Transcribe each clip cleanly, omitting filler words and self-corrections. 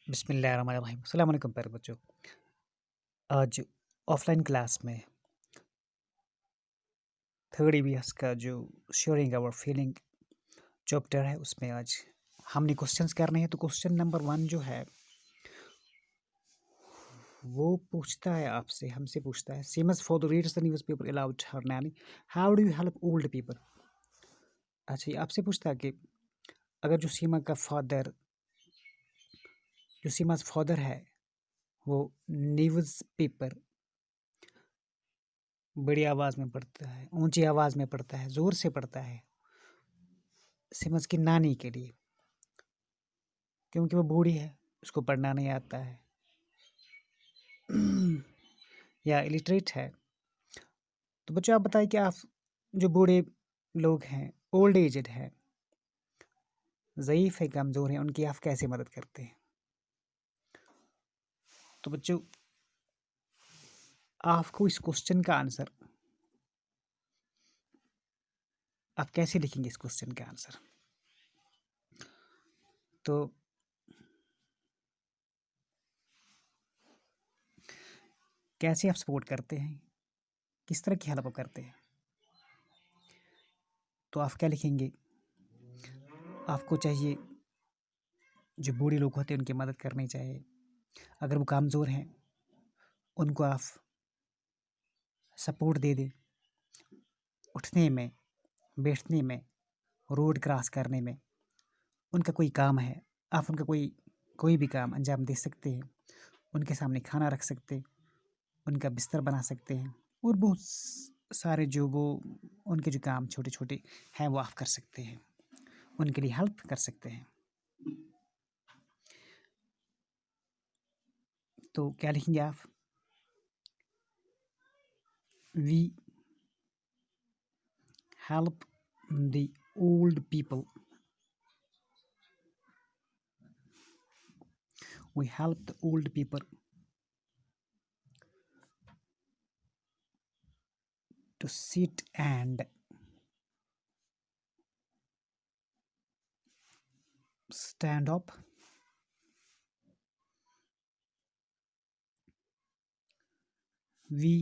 बिस्मिल्लाहिर्रहमानिर्रहीम। अस्सलाम वालेकुम प्यारे बच्चों। आज ऑफलाइन क्लास में थर्ड ईवीएस का जो शेयरिंग आवर फीलिंग चैप्टर है उसमें आज हमने क्वेश्चंस करने हैं। तो क्वेश्चन नंबर 1 जो है वो पूछता है आपसे हमसे पूछता है seems for the readers the newspaper allowed her nanny how do you help old people. अच्छा, ये आपसे पूछता है कि अगर जो सीमा फादर है वो न्यूज़ पेपर बड़ी आवाज़ में पढ़ता है, ऊंची आवाज़ में पढ़ता है, ज़ोर से पढ़ता है सिमस की नानी के लिए, क्योंकि वो बूढ़ी है, उसको पढ़ना नहीं आता है या इलिटरेट है। तो बच्चों आप बताइए कि आप जो बूढ़े लोग हैं, ओल्ड एजड हैं, ज़ईफ़ है, कमज़ोर हैं, उनकी आप कैसे मदद करते हैं। तो बच्चों आपको इस क्वेश्चन का आंसर आप कैसे लिखेंगे इस क्वेश्चन का आंसर। तो कैसे आप सपोर्ट करते हैं, किस तरह की हेल्प आप करते हैं। तो आप क्या लिखेंगे, आपको चाहिए जो बूढ़े लोग होते हैं उनकी मदद करनी चाहिए। अगर वो कमज़ोर हैं उनको आप सपोर्ट दे दें, उठने में, बैठने में, रोड क्रॉस करने में। उनका कोई काम है, आप उनका कोई भी काम अंजाम दे सकते हैं। उनके सामने खाना रख सकते हैं, उनका बिस्तर बना सकते हैं और बहुत सारे जो वो उनके जो काम छोटे छोटे हैं वो आप कर सकते हैं, उनके लिए हेल्प कर सकते हैं। तो क्या लिखेंगे आप, we help the old people, we help the old people to sit and stand up, we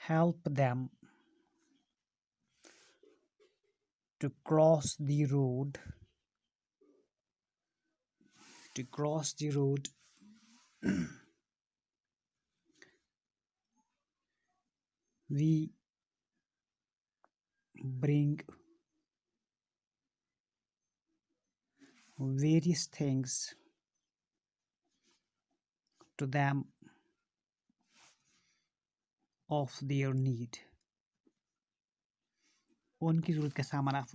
help them to cross the road, we bring various things to them of their need, उनकी ज़रूरत का सामान आप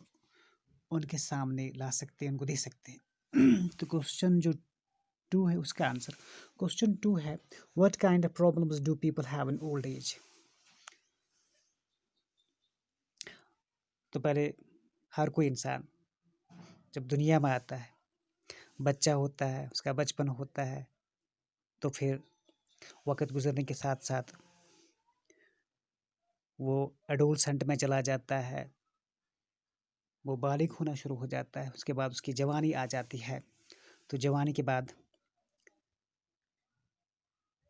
उनके सामने ला सकते हैं, उनको दे सकते हैं। तो क्वेश्चन जो 2 है उसका आंसर, क्वेश्चन 2 है what kind of problems do people have in old age. तो पहले हर कोई इंसान जब दुनिया में आता है, बच्चा होता है, उसका बचपन होता है, तो फिर वक़्त गुज़रने के साथ साथ वो एडोलसेंट में चला जाता है, वो बालिग होना शुरू हो जाता है, उसके बाद उसकी जवानी आ जाती है। तो जवानी के बाद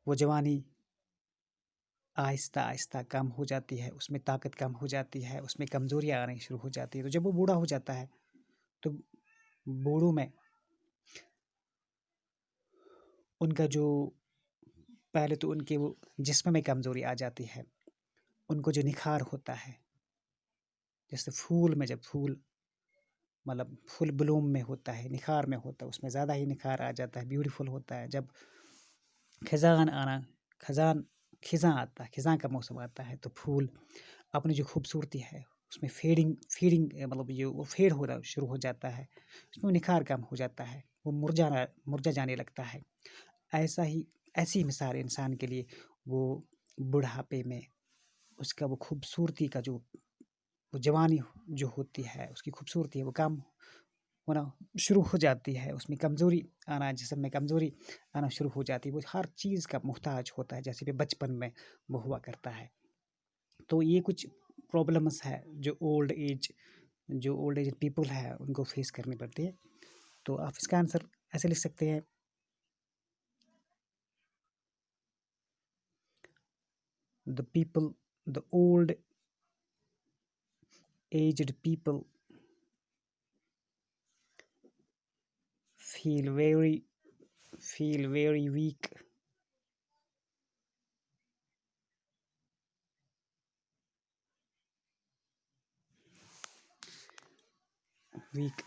वो जवानी आहिस्ता आहिस्ता कम हो जाती है, उसमें ताकत कम हो जाती है, उसमें कमज़ोरियाँ आनी शुरू हो जाती है। तो जब वो बूढ़ा हो जाता है तो बूढ़ों में उनका जो पहले तो उनके वो जिस्म में कमज़ोरी आ जाती है, उनको जो निखार होता है, जैसे फूल में जब फूल मतलब फुल ब्लूम में होता है, निखार में होता है, उसमें ज़्यादा ही निखार आ जाता है, ब्यूटीफुल होता है। जब खिज़ान आना खिज़ान खिज़ां आता है, खिज़ां का मौसम आता है तो फूल अपनी जो खूबसूरती है उसमें फेडिंग फीडिंग मतलब ये वो फेड होना शुरू हो जाता है, उसमें निखार कम हो जाता है, वो मुरझा जाने लगता है। ऐसा ही ऐसी मिसाल इंसान के लिए वो बुढ़ापे में उसका वो खूबसूरती का जो वो जवानी जो होती है उसकी खूबसूरती है वो कम होना शुरू हो जाती है, उसमें कमज़ोरी आना जिस्म में कमज़ोरी आना शुरू हो जाती है, वो हर चीज़ का मुहताज होता है जैसे कि बचपन में वो हुआ करता है। तो ये कुछ प्रॉब्लम्स है जो ओल्ड एज पीपल है उनको फेस करनी पड़ती है। तो आप इसका आंसर ऐसे लिख सकते हैं, the people, the old aged people feel very weak. Weak.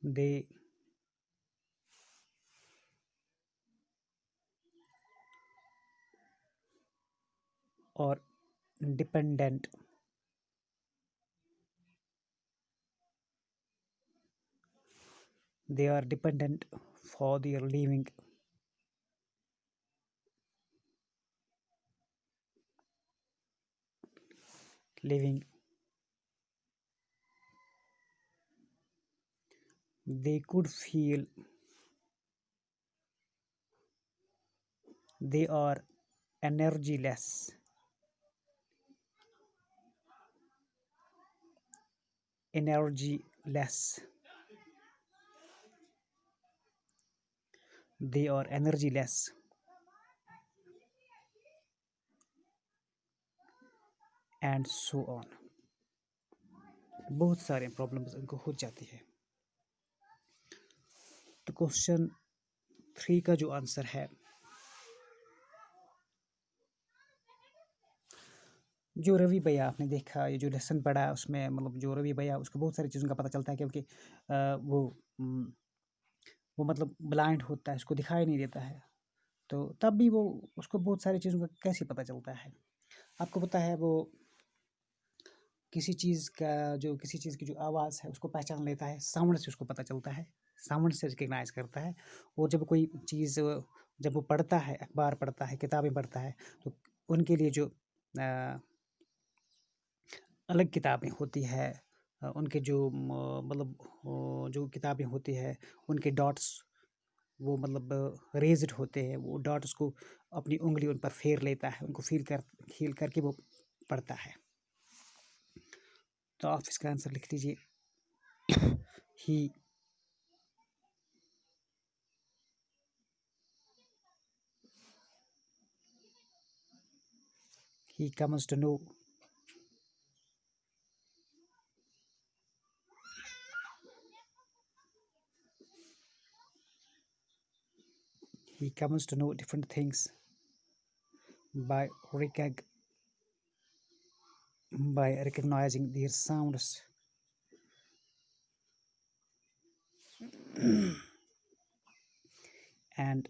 They are dependent. They are dependent for their living. Living. They could feel they are energyless. Energyless. They are energyless. And so on. बहुत सारे problems इनको हो जाती है। तो question 3 का जो answer है, जो रवि भैया आपने देखा, ये जो लेसन पढ़ा उसमें मतलब जो रवि भैया, उसको बहुत सारी चीज़ों का पता चलता है, क्योंकि वो मतलब ब्लाइंड होता है, उसको दिखाई नहीं देता है, तो तब भी वो उसको बहुत सारी चीज़ों का कैसे पता चलता है। आपको पता है वो किसी चीज़ की जो आवाज़ है उसको पहचान लेता है, साउंड से उसको पता चलता है, साउंड से रिकग्नाइज करता है। और जब कोई चीज़ जब वो पढ़ता है, अखबार पढ़ता है, किताबें पढ़ता है, तो उनके लिए जो अलग किताबें होती है, उनके जो मतलब जो किताबें होती है, उनके डॉट्स वो मतलब रेज्ड होते हैं, वो डॉट्स को अपनी उंगली उन पर फेर लेता है, उनको फील करके वो पढ़ता है। तो आप इसका आंसर लिख लीजिए, he comes to know. He comes to know different things by recognizing their sounds. And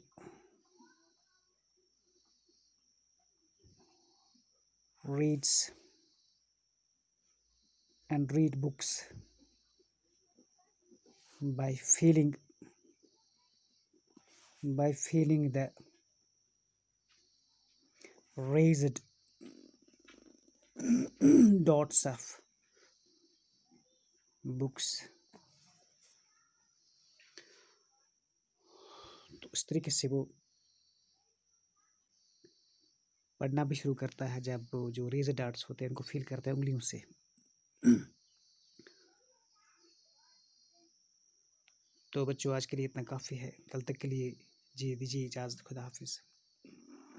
read books by feeling the raised dots of books. तो इस तरीके से वो पढ़ना भी शुरू करता है, जब जो रेज़र डॉट्स होते हैं उनको फील करता है उंगलियों से। तो बच्चों, आज के लिए इतना काफ़ी है, कल तक के लिए जी दीजिए इजाज़त, खुदा हाफिज़।